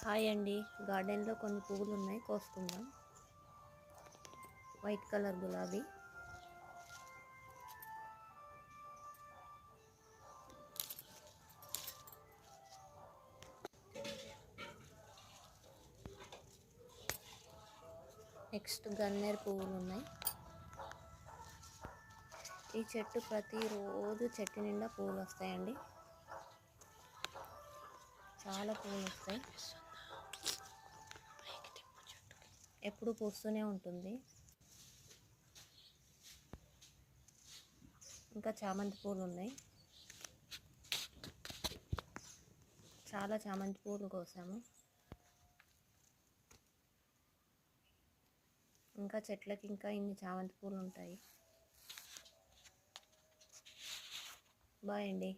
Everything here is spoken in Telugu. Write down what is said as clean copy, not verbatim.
హాయ్ అండి. గార్డెన్లో కొన్ని పువ్వులు ఉన్నాయి, కోసుకుందాం. వైట్ కలర్ గులాబీ, నెక్స్ట్ గన్నేరు పువ్వులు ఉన్నాయి. ఈ చెట్టు ప్రతిరోజు చెట్టు నిండా పువ్వులు వస్తాయండి. చాలా పువ్వులు వస్తాయి, ఎప్పుడు పూస్తూనే ఉంటుంది. ఇంకా చామంతి పూలు ఉన్నాయి, చాలా చామంతి పూలు కోసాము. ఇంకా చెట్లకి ఇంకా ఇన్ని చామంతి పూలు ఉంటాయి. బాయ్ అండి.